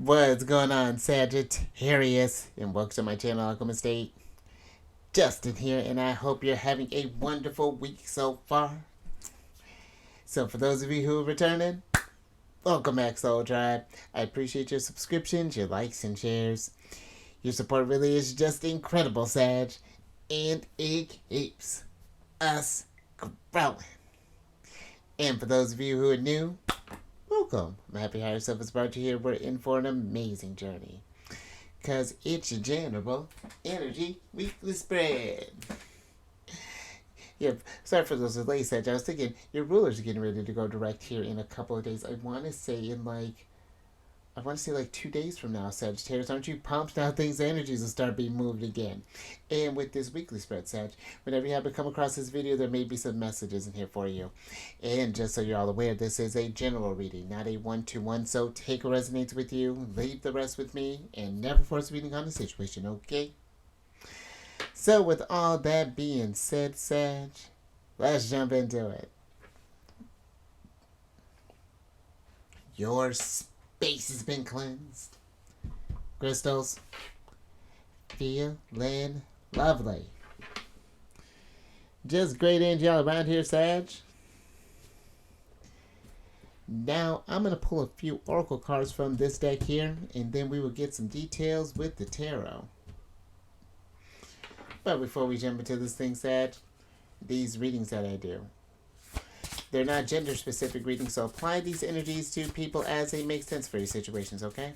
What's going on, Sagittarius? And welcome to my channel, Alchemist. Justin here, and I hope you're having a wonderful week so far. So, for those of you who are returning, welcome back, Soul Tribe. I appreciate your subscriptions, your likes, and shares. Your support really is just incredible, Sag, and it keeps us growing. And for those of you who are new, welcome. I'm happy Higher Self has brought you here. We're in for an amazing journey. Because it's your General Energy Weekly Spread. Yep, sorry for those delays, Sag. I was thinking your rulers are getting ready to go direct here in a couple of days. I want to say like 2 days from now, Sagittarius. Aren't you pumped now? Things, energies will start being moved again. And with this weekly spread, Sag, whenever you happen to come across this video, there may be some messages in here for you. And just so you're all aware, this is a general reading, not a one-to-one. So take what resonates with you, leave the rest with me, and never force reading on the situation, okay? So with all that being said, Sag, let's jump into it. Your space has been cleansed. Crystals, feeling lovely. Just great energy all around here, Sag. Now, I'm going to pull a few oracle cards from this deck here, and then we will get some details with the tarot. But before we jump into this thing, Sag, these readings that I do, they're not gender-specific readings, so apply these energies to people as they make sense for your situations, okay?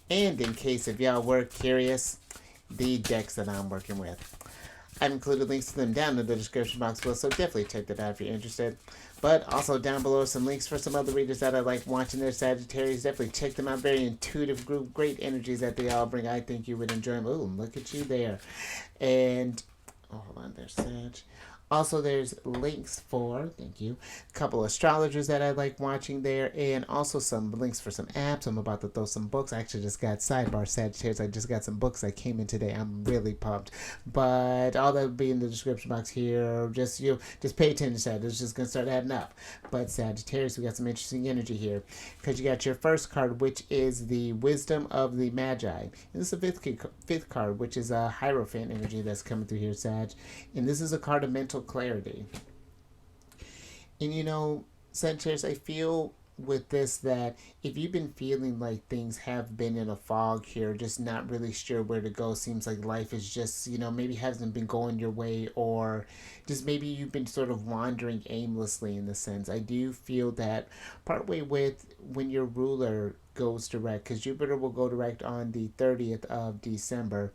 And in case if y'all were curious, the decks that I'm working with, I've included links to them down in the description box below, so definitely check that out if you're interested. But also down below are some links for some other readers that I like watching their Sagittarius. Definitely check them out. Very intuitive group, great energies that they all bring. I think you would enjoy them. Ooh, look at you there. And, oh, hold on there, Sag. Also, there's links for, thank you, a couple astrologers that I like watching there, and also some links for some apps. I'm about to throw some books. I actually just got sidebar Sagittarius. I just got some books that came in today. I'm really pumped. But all that will be in the description box here. Just pay attention to that. It's just going to start adding up. But Sagittarius, we got some interesting energy here. Because you got your first card, which is the Wisdom of the Magi. And this is the fifth card, which is a Hierophant energy that's coming through here, Sag. And this is a card of mental clarity. And you know, Sagittarius, I feel with this that if you've been feeling like things have been in a fog here, just not really sure where to go, seems like life is just, maybe hasn't been going your way, or just maybe you've been sort of wandering aimlessly in the sense. I do feel that partway with when your ruler goes direct, because Jupiter will go direct on the 30th of December,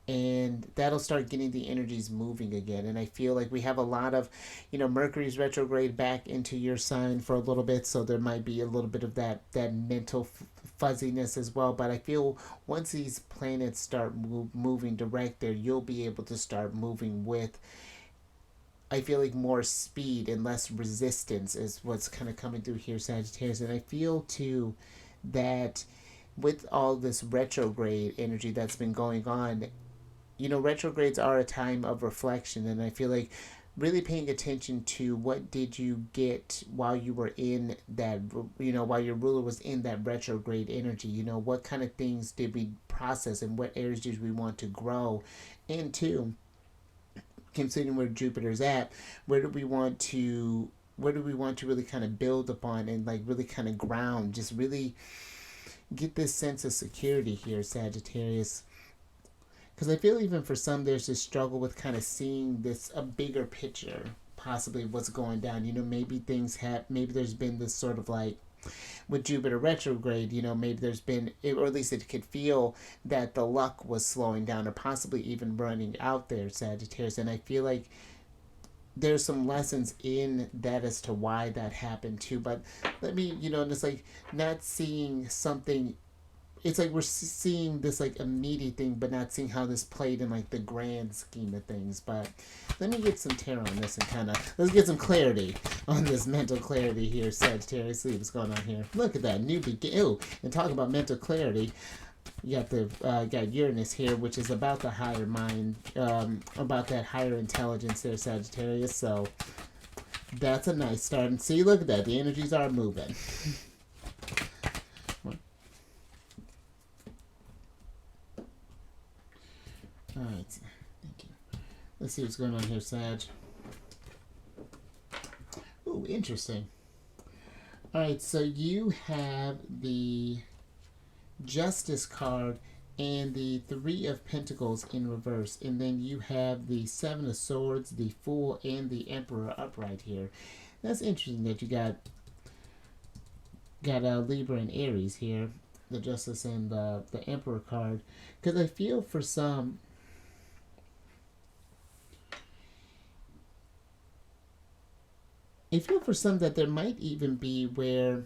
and that'll start getting the energies moving again. And I feel like we have a lot of, Mercury's retrograde back into your sign for a little bit, so there might be a little bit of that mental fuzziness as well. But I feel once these planets start moving direct there, you'll be able to start moving with, I feel like, more speed and less resistance is what's kind of coming through here, Sagittarius. And I feel too that with all this retrograde energy that's been going on, retrogrades are a time of reflection, and I feel like really paying attention to what did you get while you were in that, while your ruler was in that retrograde energy, what kind of things did we process and what areas did we want to grow into, considering where Jupiter's at, where do we want to really kind of build upon and like really kind of ground, just really get this sense of security here, Sagittarius. Because I feel even for some, there's this struggle with kind of seeing a bigger picture, possibly what's going down. Maybe maybe there's been this sort of like, with Jupiter retrograde, maybe there's been, or at least it could feel that the luck was slowing down or possibly even running out there, Sagittarius. And I feel like there's some lessons in that as to why that happened too. But let me, just like not seeing something, it's like we're seeing this like immediate thing, but not seeing how this played in like the grand scheme of things. But let me get some tarot on this and let's get some clarity on this mental clarity here, Sagittarius. See what's going on here. Look at that new begin. Ooh, and talk about mental clarity. You got Uranus here, which is about the higher mind, about that higher intelligence there, Sagittarius. So That's a nice start. And see, look at that. The energies are moving. Alright. Thank you. Let's see what's going on here, Sag. Ooh, interesting. Alright, so you have the Justice card and the Three of Pentacles in reverse. And then you have the Seven of Swords, the Fool, and the Emperor upright here. That's interesting that you got Libra and Aries here. The Justice and the Emperor card. Because I feel for some... I feel for some that there might even be where...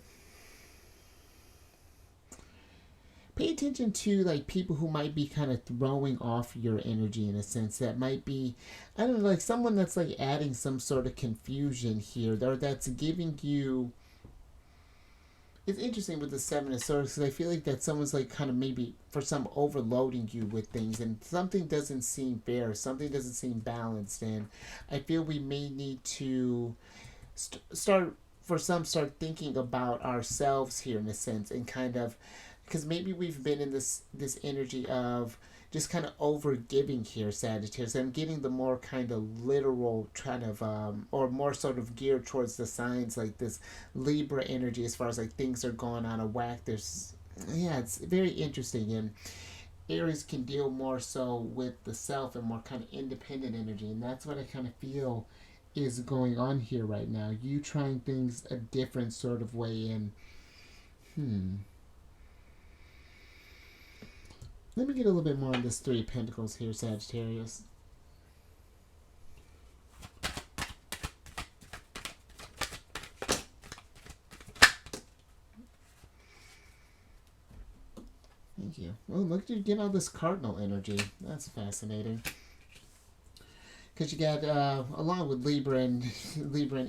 Pay attention to like people who might be kind of throwing off your energy in a sense. That might be, I don't know, like someone that's like adding some sort of confusion here, or that's giving you... It's interesting with the Seven of Swords because I feel like that someone's like kind of maybe for some overloading you with things, and something doesn't seem fair, something doesn't seem balanced, and I feel we may need to start thinking about ourselves here in a sense, and kind of, because maybe we've been in this energy of just kind of over giving here, Sagittarius. I'm getting the more kind of literal kind of or more sort of geared towards the signs like this Libra energy, as far as like things are going out of whack. There's, yeah, it's very interesting. And Aries can deal more so with the self and more kind of independent energy, and that's what I kind of feel is going on here right now. You trying things a different sort of way, and let me get a little bit more on this Three of Pentacles here, Sagittarius. Thank you. Well, look at you get all this cardinal energy. That's fascinating. Because you got, along with Libra and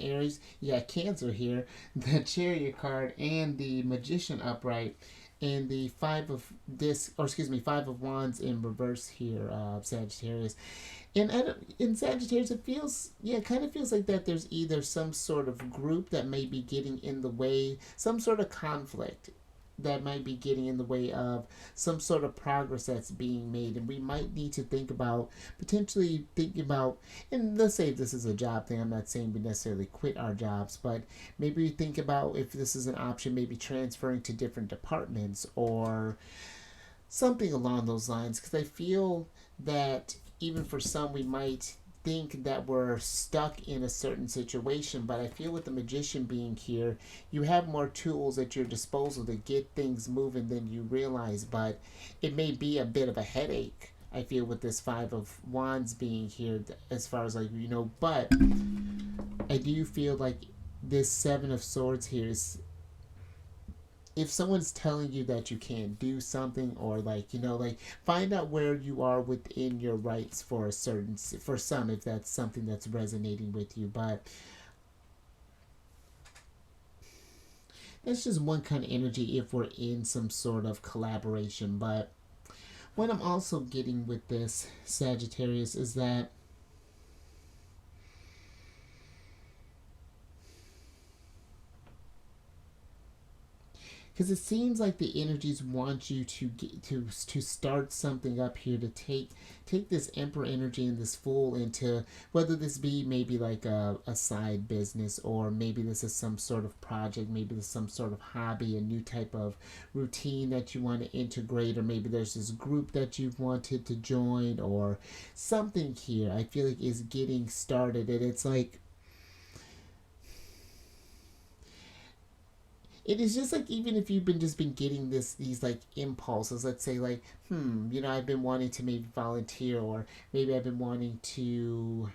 Aries, you got Cancer here, the Chariot card, and the Magician upright, and the Five of Wands in reverse here, Sagittarius. And in Sagittarius, it feels, it kind of feels like that there's either some sort of group that may be getting in the way, some sort of conflict that might be getting in the way of some sort of progress that's being made, and we might need to potentially think about, and let's say if this is a job thing, I'm not saying we necessarily quit our jobs, but maybe think about if this is an option, maybe transferring to different departments or something along those lines, because I feel that even for some we might think that we're stuck in a certain situation, but I feel with the Magician being here, you have more tools at your disposal to get things moving than you realize, but it may be a bit of a headache, I feel, with this Five of Wands being here, as far as like, but I do feel like this Seven of Swords here is, if someone's telling you that you can't do something, or like find out where you are within your rights for some, if that's something that's resonating with you. But that's just one kind of energy if we're in some sort of collaboration. But what I'm also getting with this, Sagittarius, is that because it seems like the energies want you to get to start something up here, to take this Emperor energy and this Fool into, whether this be maybe like a side business, or maybe this is some sort of project, maybe this is some sort of hobby, a new type of routine that you want to integrate, or maybe there's this group that you've wanted to join, or something here I feel like is getting started. And it's like, it is just like, even if you've been getting these like impulses, let's say like, I've been wanting to maybe volunteer, or maybe I've been wanting to,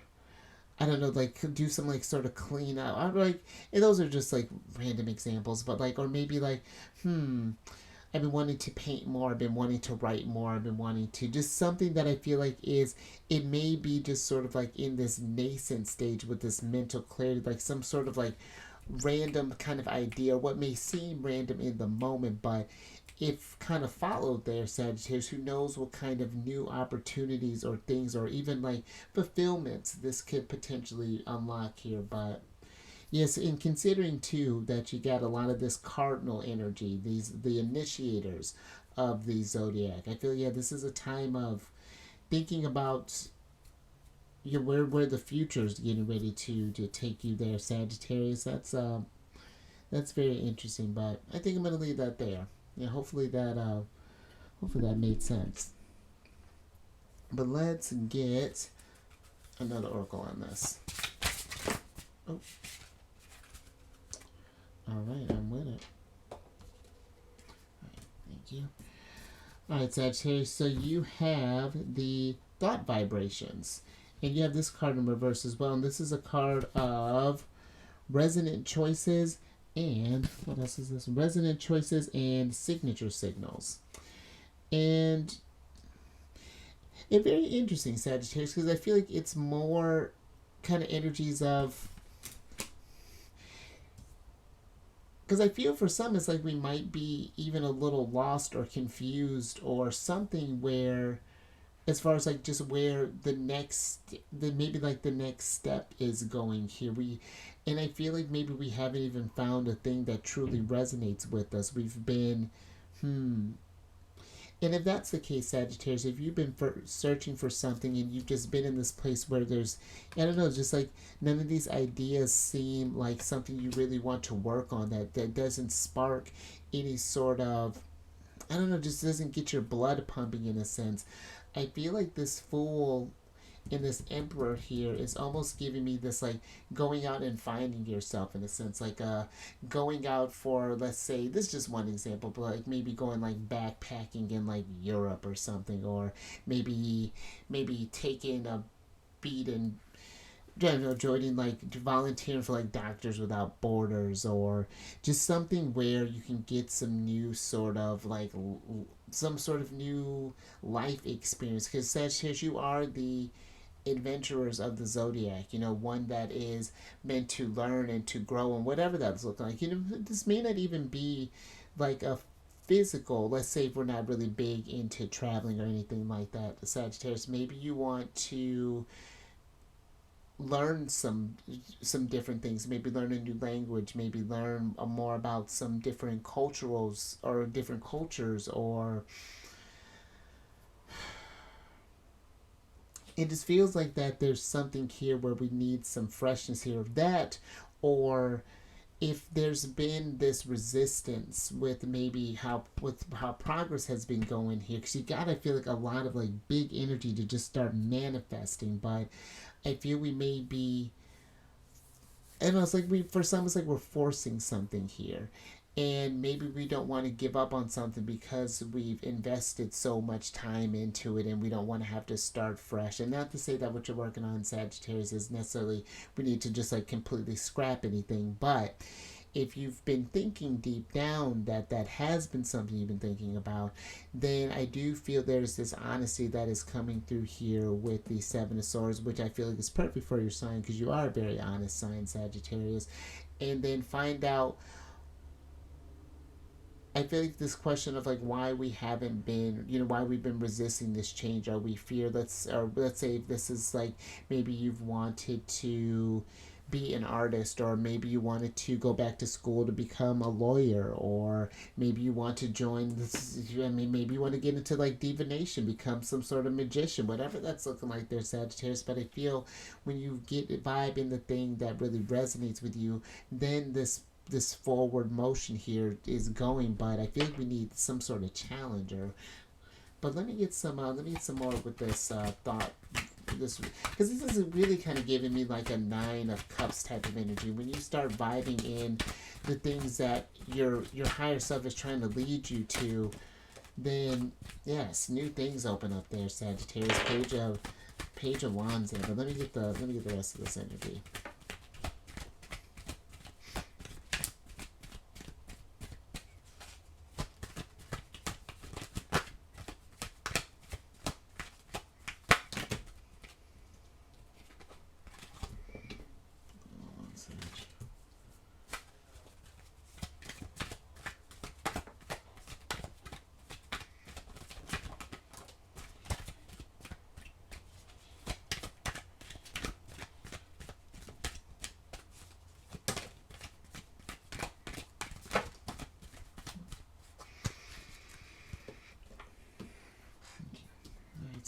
I don't know, like do some like sort of clean up. I'm like, and those are just like random examples, but like, or maybe like, I've been wanting to paint more, I've been wanting to write more, I've been wanting to just something that I feel like it may be just sort of like in this nascent stage with this mental clarity, like some sort of like random kind of idea, what may seem random in the moment, but if kind of followed there, Sagittarius, who knows what kind of new opportunities or things, or even like fulfillments this could potentially unlock here. But Yes, and considering too that you got a lot of this cardinal energy, the initiators of the zodiac. I feel yeah, this is a time of thinking about where the future is getting ready to take you there, Sagittarius. That's very interesting, but I think I'm gonna leave that there. Yeah, hopefully that made sense. But let's get another oracle on this. Oh, all right, I'm with it. Thank you. All right, Sagittarius. So you have the thought vibrations, and you have this card in reverse as well. And this is a card of resonant choices, and what else is this? Resonant choices and signature signals. And it's very interesting, Sagittarius, because I feel like it's more kind of energies of. Because I feel for some it's like we might be even a little lost or confused or something where, as far as like just where maybe like the next step is going here. And I feel like maybe we haven't even found a thing that truly resonates with us. We've been, And if that's the case, Sagittarius, if you've been searching for something and you've just been in this place where there's, I don't know, just like none of these ideas seem like something you really want to work on, that doesn't spark any sort of, I don't know, just doesn't get your blood pumping in a sense. I feel like this fool and this emperor here is almost giving me this like going out and finding yourself in a sense, like going out for, let's say, this is just one example, but like maybe going like backpacking in like Europe or something, or maybe taking a beat and, I don't know, joining like volunteering for like Doctors Without Borders, or just something where you can get some new sort of like some sort of new life experience, because Sagittarius, you are the adventurers of the zodiac, one that is meant to learn and to grow, and whatever that's looking like. This may not even be like a physical, let's say, if we're not really big into traveling or anything like that, Sagittarius, maybe you want to learn some different things, maybe learn a new language, maybe learn more about some different cultures, or it just feels like that there's something here where we need some freshness here of that, or if there's been this resistance with maybe how progress has been going here, because you gotta feel like a lot of like big energy to just start manifesting, but I feel we may be, I don't know, it's like for some it's like we're forcing something here, and maybe we don't want to give up on something because we've invested so much time into it, and we don't want to have to start fresh. And not to say that what you're working on, Sagittarius, is necessarily we need to just like completely scrap anything, but if you've been thinking deep down that has been something you've been thinking about, then I do feel there's this honesty that is coming through here with the Seven of Swords, which I feel like is perfect for your sign, because you are a very honest sign, Sagittarius. And then find out, I feel like this question of like why we haven't been, why we've been resisting this change, or we fear, let's say if this is like maybe you've wanted to be an artist, or maybe you wanted to go back to school to become a lawyer, or maybe you want to join this, maybe you want to get into like divination, become some sort of magician, whatever that's looking like there, Sagittarius. But I feel when you get a vibe in the thing that really resonates with you, then this forward motion here is going, but I feel like we need some sort of challenger. But let me get some more with this thought, this, because this is really kind of giving me like a 9 of Cups type of energy. When you start vibing in the things that your higher self is trying to lead you to, then yes, new things open up there, Sagittarius. Page of Wands there. But let me get the rest of this energy.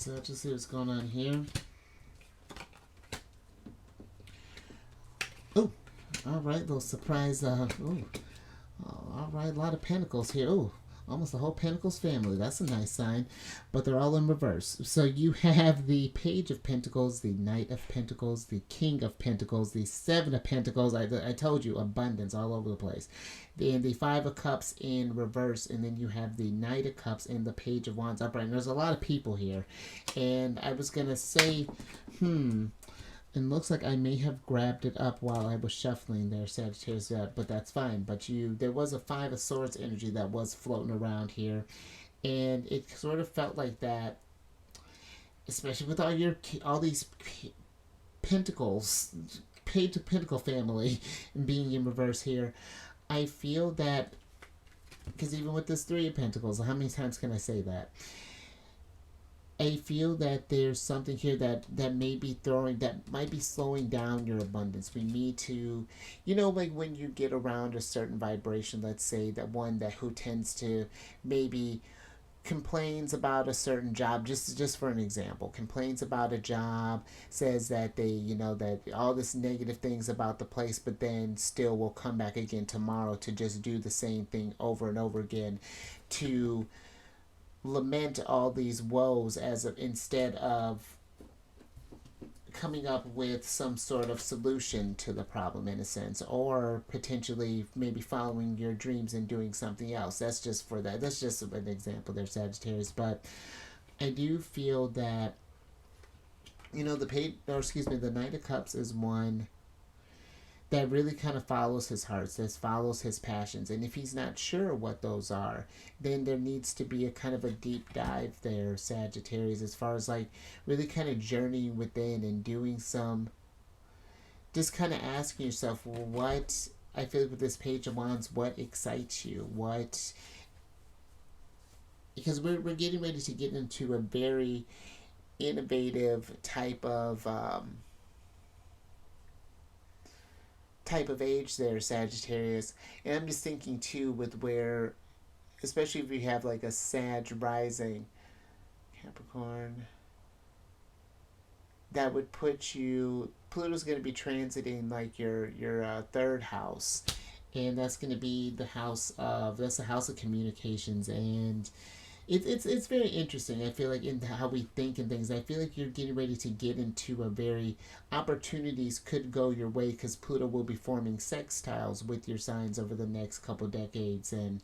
so let's just see what's going on here. Oh, all right, little surprise. All right, a lot of pentacles here. Oh, almost the whole Pentacles family. That's a nice sign. But they're all in reverse. So you have the Page of Pentacles, the Knight of Pentacles, the King of Pentacles, the Seven of Pentacles. I told you, abundance all over the place. Then the Five of Cups in reverse. And then you have the Knight of Cups and the Page of Wands upright. And there's a lot of people here. And I was going to say, it looks like I may have grabbed it up while I was shuffling there, Sagittarius, but that's fine. But there was a Five of Swords energy that was floating around here, and it sort of felt like that, especially with all these pentacles, Page of Pentacle family, being in reverse here. I feel that, because even with this Three of Pentacles, how many times can I say that? I feel that there's something here that might be slowing down your abundance. We need to, like when you get around a certain vibration, let's say that one who tends to maybe complains about a certain job, just for an example, complains about a job, says that that all this negative things about the place, but then still will come back again tomorrow to just do the same thing over and over again, to lament all these woes instead of coming up with some sort of solution to the problem, in a sense, or potentially maybe following your dreams and doing something else. That's just an example there, Sagittarius. But I do feel that the Knight of Cups is one that really kind of follows his heart, that follows his passions. And if he's not sure what those are, then there needs to be a kind of a deep dive there, Sagittarius, as far as like really kind of journeying within and doing just kind of asking yourself, what, I feel like with this Page of Wands, what excites you? Because we're getting ready to get into a very innovative type of age there, Sagittarius. And I'm just thinking too, with where, especially if you have like a Sag rising, Capricorn, that would put you, Pluto's going to be transiting like your third house, and that's going to be the house of communications. And it's very interesting. I feel like in how we think and things. I feel like you're getting ready to get into opportunities could go your way, because Pluto will be forming sextiles with your signs over the next couple decades. And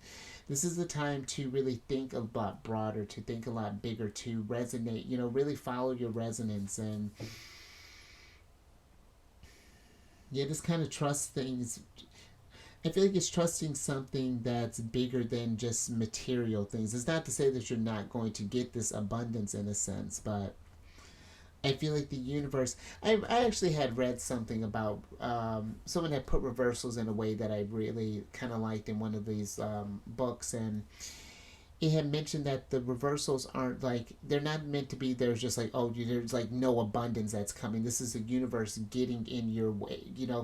this is the time to really think a lot broader, to think a lot bigger, to resonate, really follow your resonance. And just kind of trust things. I feel like it's trusting something that's bigger than just material things. It's not to say that you're not going to get this abundance in a sense, but I feel like the universe... I actually had read something about... someone had put reversals in a way that I really kind of liked in one of these books, and it had mentioned that the reversals aren't like... They're not meant to be... There's just like, oh, there's like no abundance that's coming. This is the universe getting in your way,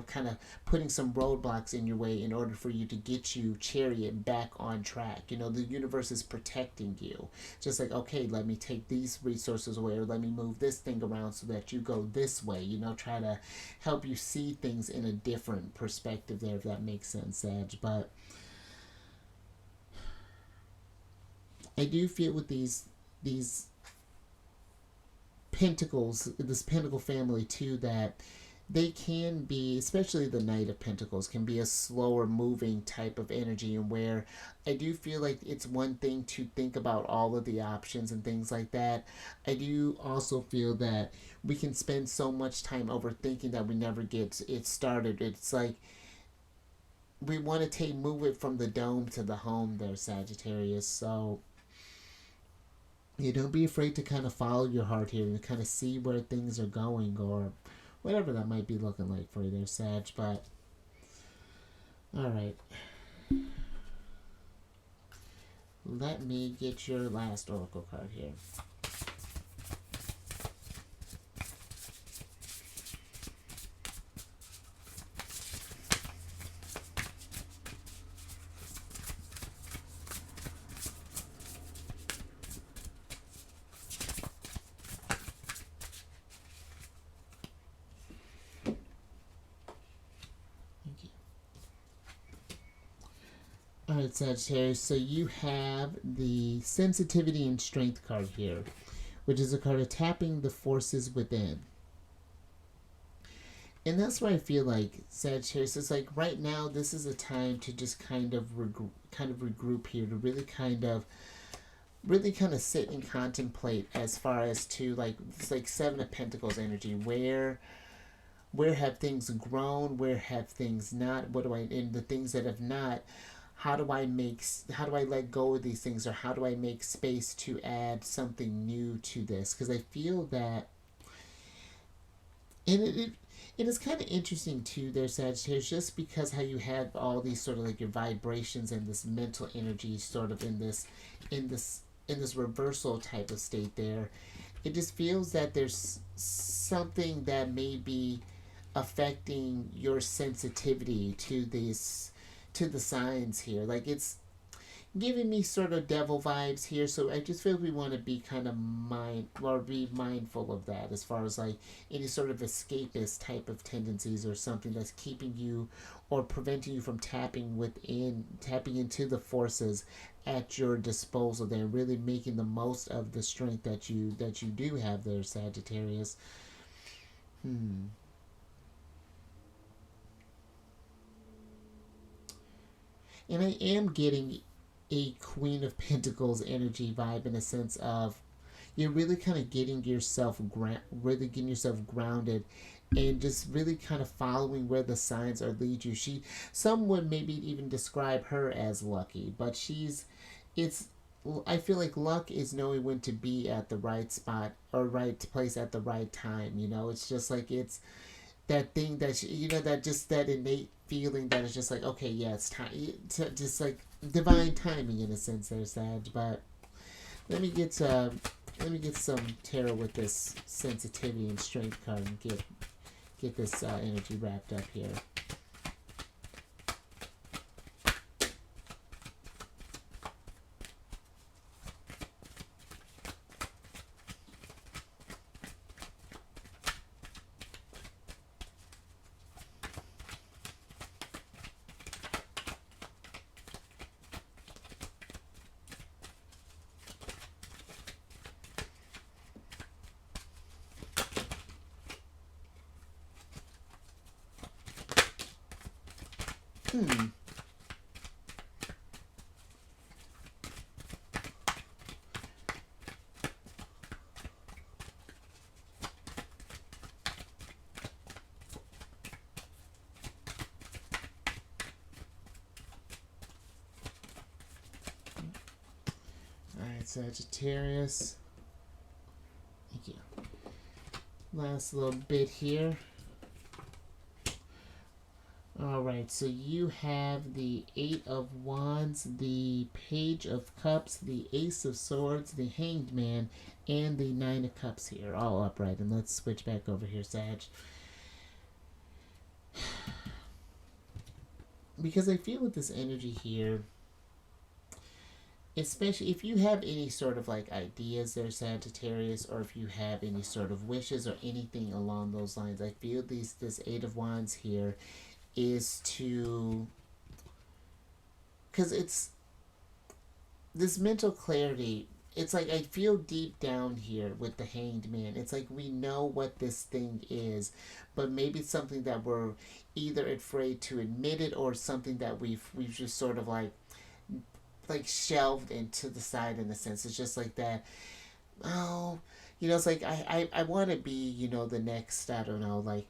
kind of putting some roadblocks in your way in order for you to get you, Chariot, back on track. The universe is protecting you. Just like, okay, let me take these resources away, or let me move this thing around so that you go this way. Try to help you see things in a different perspective there, if that makes sense, Sag. But I do feel with these pentacles, this pentacle family too, that they can be, especially the Knight of Pentacles, can be a slower moving type of energy, and where I do feel like it's one thing to think about all of the options and things like that. I do also feel that we can spend so much time overthinking that we never get it started. It's like we want to move it from the dome to the home there, Sagittarius. So don't be afraid to kind of follow your heart here and kind of see where things are going, or whatever that might be looking like for you there, Sag. But alright, let me get your last oracle card here. Alright, Sagittarius, so you have the sensitivity and strength card here, which is a card of tapping the forces within. And that's why I feel like Sagittarius, it's like right now this is a time to just kind of regroup here, to really kind of sit and contemplate as far as to like it's like Seven of Pentacles energy. Where have things grown? Where have things not? What do I, and the things that have not, how do I let go of these things, or how do I make space to add something new to this? Because I feel that, and it is kind of interesting too there, Sagittarius, just because how you have all these sort of like your vibrations and this mental energy sort of in this reversal type of state there. It just feels that there's something that may be affecting your sensitivity to the signs here. Like it's giving me sort of devil vibes here, so I just feel we want to be kind of be mindful of that as far as like any sort of escapist type of tendencies or something that's keeping you or preventing you from tapping into the forces at your disposal there, really making the most of the strength that you do have there, Sagittarius. And I am getting a Queen of Pentacles energy vibe, in a sense of you're really kind of getting yourself grounded and just really kind of following where the signs are lead you. Some would maybe even describe her as lucky, but I feel like luck is knowing when to be at the right spot or right place at the right time. It's just like it's that thing that that innate feeling that is just like, okay, yeah, it's time. Just like divine timing in a sense there, Sag. But let me get some tarot with this sensitivity and strength card and get this energy wrapped up here. Alright, Sagittarius. Thank you. Last little bit here. Alright, so you have the Eight of Wands, the Page of Cups, the Ace of Swords, the Hanged Man, and the Nine of Cups here, all upright. And let's switch back over here, Sag. Because I feel with this energy here, especially if you have any sort of like ideas there, Sagittarius, or if you have any sort of wishes or anything along those lines, I feel this Eight of Wands here is to, because it's this mental clarity. It's like I feel deep down here with the Hanged Man, it's like we know what this thing is, but maybe it's something that we're either afraid to admit it, or something that we've just sort of like shelved into the side, in a sense. It's just like that, oh, it's like I want to be, the next, I don't know, like,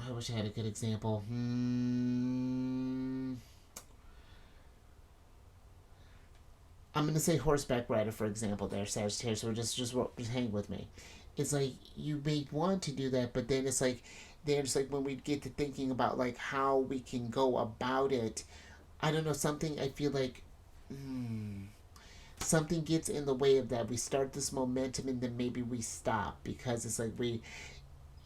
I wish I had a good example. I'm going to say horseback rider, for example, there, Sagittarius, so just hang with me. It's like you may want to do that, but then it's like, when we get to thinking about like how we can go about it, I don't know, something I feel like something gets in the way of that. We start this momentum and then maybe we stop, because it's like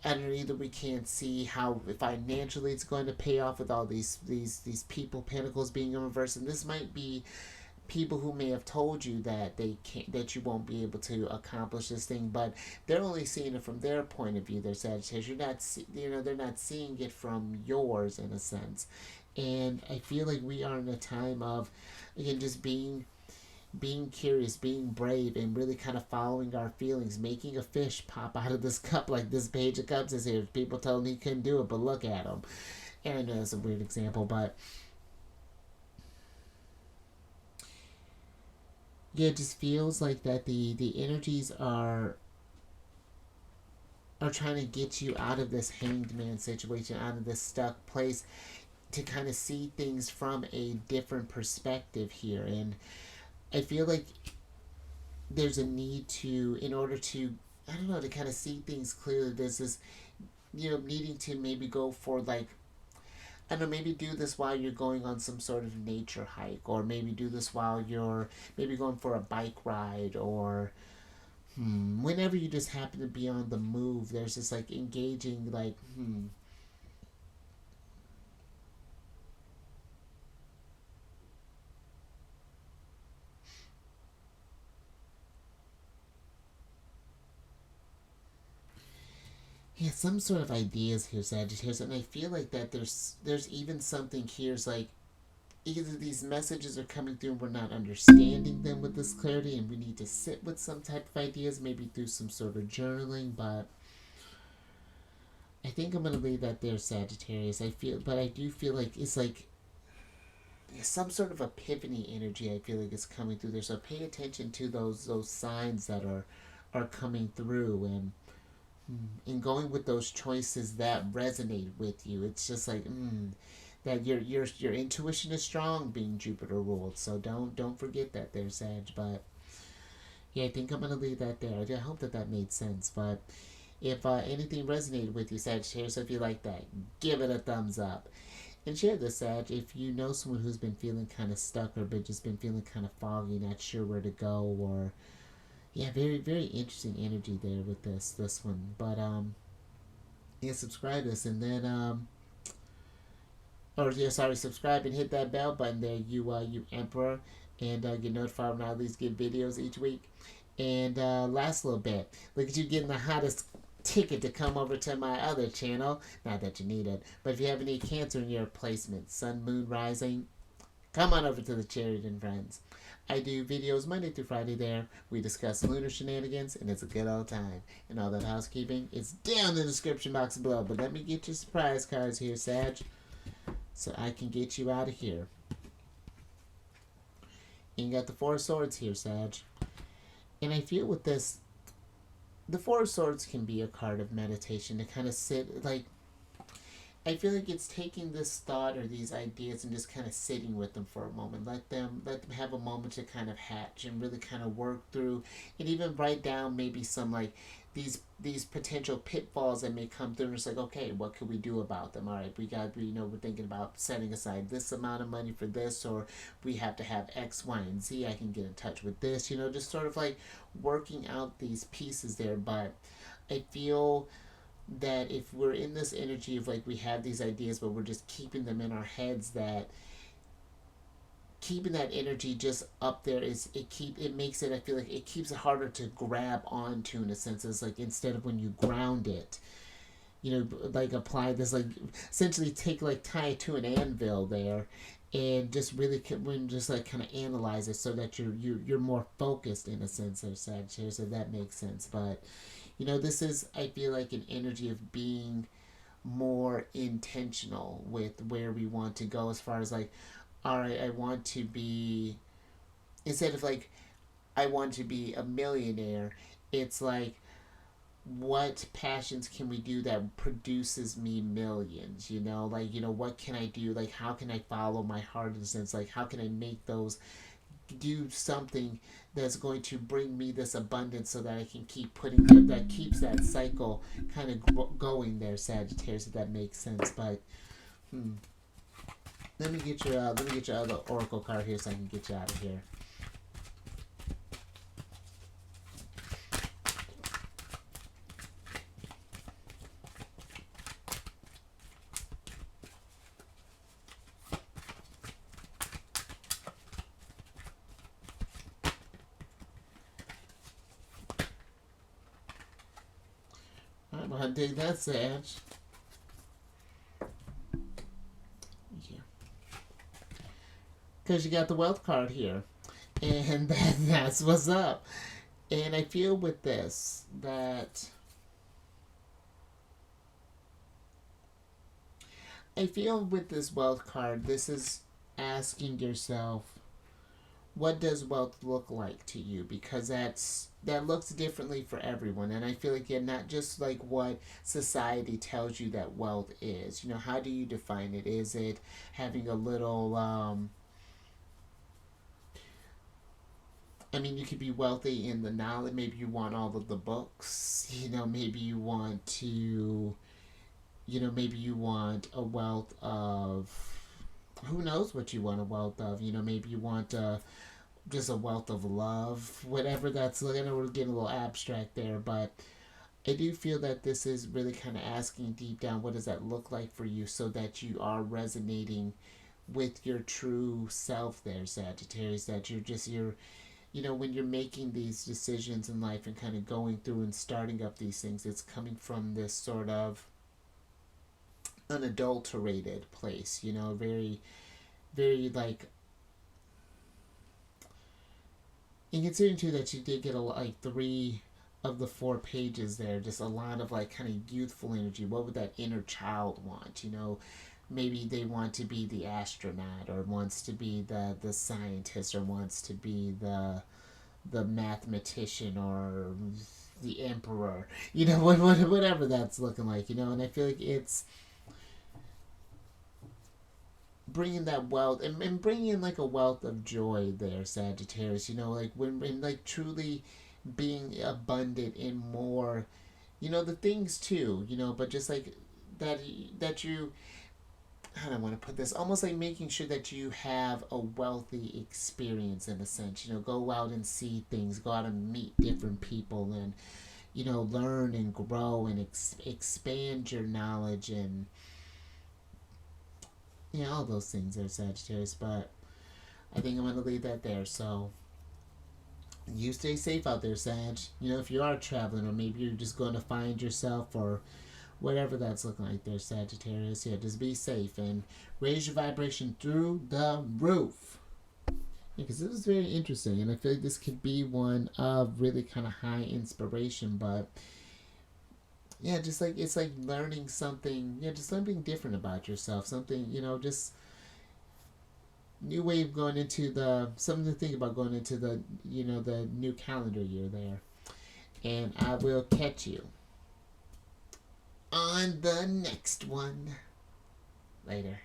I don't know, either we can't see how financially it's going to pay off with all these people pentacles being in reverse, and this might be people who may have told you that they can't, that you won't be able to accomplish this thing, but they're only seeing it from their point of view. They're Sagittarius. You're not, they're not seeing it from yours in a sense. And I feel like we are in a time of, again, just being curious, being brave, and really kind of following our feelings, making a fish pop out of this cup like this page of cups is here. People told him he couldn't do it, but look at him. And I know that's a weird example, but yeah, it just feels like that the energies are trying to get you out of this hanged man situation, out of this stuck place, to kind of see things from a different perspective here. And I feel like there's a need to, in order to, I don't know, to kind of see things clearly, there's this, needing to maybe go for like, I don't know, maybe do this while you're going on some sort of nature hike, or maybe do this while you're maybe going for a bike ride, or whenever you just happen to be on the move. There's this like engaging, like, yeah, some sort of ideas here, Sagittarius, and I feel like that there's even something here's like either these messages are coming through and we're not understanding them with this clarity, and we need to sit with some type of ideas, maybe through some sort of journaling. But I think I'm gonna leave that there, Sagittarius. But I do feel like it's like some sort of epiphany energy. I feel like it's coming through there. So pay attention to those signs that are coming through, and going with those choices that resonate with you. It's just like that your intuition is strong, being Jupiter ruled. So don't forget that there, Sag. But yeah, I think I'm gonna leave that there. I hope that made sense. But if anything resonated with you, Sagittarius, if you like that, give it a thumbs up. And share this, Sag, if you know someone who's been feeling kind of stuck, or just been feeling kind of foggy, not sure where to go, or yeah, very, very interesting energy there with this one. But yeah, subscribe this, and then subscribe and hit that bell button there, you Emperor, and get notified when I at least get videos each week. And last little bit, look at you getting the hottest ticket to come over to my other channel. Not that you need it, but if you have any Cancer in your placement, Sun, Moon, Rising, come on over to the Chariot and Friends. I do videos Monday through Friday there. We discuss lunar shenanigans, and it's a good old time. And all that housekeeping is down in the description box below. But let me get your surprise cards here, Sag, so I can get you out of here. And you got the Four of Swords here, Sag. And I feel with this, the Four of Swords can be a card of meditation, to kind of sit, like, I feel like it's taking this thought or these ideas and just kind of sitting with them for a moment. Let them have a moment to kind of hatch and really kind of work through, and even write down maybe some like these potential pitfalls that may come through. And it's like, okay, what could we do about them? All right, we're thinking about setting aside this amount of money for this, or we have to have X, Y, and Z. I can get in touch with this. Just sort of like working out these pieces there. But I feel that if we're in this energy of like we have these ideas but we're just keeping them in our heads, that keeping that energy just up there it makes it, I feel like it keeps it harder to grab onto, in a sense. It's like, instead of when you ground it, like apply this, like essentially tie it to an anvil there, and just really just like kind of analyze it so that you're more focused, in a sense, of Sagittarius, if that makes sense. But this is, I feel like, an energy of being more intentional with where we want to go, as far as like, all right, I want to be, instead of like, I want to be a millionaire, it's like, what passions can we do that produces me millions? What can I do? Like, how can I follow my heart, in a sense? Like, how can I make those, do something that's going to bring me this abundance, so that I can keep that keeps that cycle kind of going there, Sagittarius, if that makes sense. But let me get your other oracle card here, so I can get you out of here. I dig that, Sag. Yeah. Because you got the wealth card here. And that's what's up. And I feel with this that I feel with this wealth card, this is asking yourself, what does wealth look like to you? Because that looks differently for everyone. And I feel like, yeah, not just like what society tells you that wealth is. You know, how do you define it? Is it having a little I mean, you could be wealthy in the knowledge. Maybe you want all of the books. You know, maybe you want to, maybe you want a wealth of, who knows what you want a wealth of. You know, maybe you want just a wealth of love. Whatever that's, I know we're getting a little abstract there, but I do feel that this is really kind of asking deep down, what does that look like for you so that you are resonating with your true self there, Sagittarius, that you're when you're making these decisions in life and kind of going through and starting up these things, it's coming from this sort of unadulterated place, very, very like. And considering too that you did get like 3 of the 4 pages there, just a lot of like kind of youthful energy. What would that inner child want? Maybe they want to be the astronaut, or wants to be the scientist, or wants to be the mathematician, or the emperor. Whatever that's looking like. And I feel like it's bringing that wealth and bringing in like a wealth of joy there, Sagittarius. Like when like truly being abundant in more, the things too. But just like that you, how do I want to put this? Almost like making sure that you have a wealthy experience in a sense. Go out and see things, go out and meet different people, and learn and grow and expand your knowledge, and all those things are Sagittarius. But I think I'm gonna leave that there. So you stay safe out there, Sag. If you are traveling, or maybe you're just going to find yourself, or whatever that's looking like there, Sagittarius. Yeah, just be safe and raise your vibration through the roof. Yeah, because this is very interesting, and I feel like this could be one of really kind of high inspiration. But yeah, just like it's like learning something. Yeah, just something different about yourself. Something just new way of going into something to think about going into the the new calendar year there. And I will catch you on the next one. Later.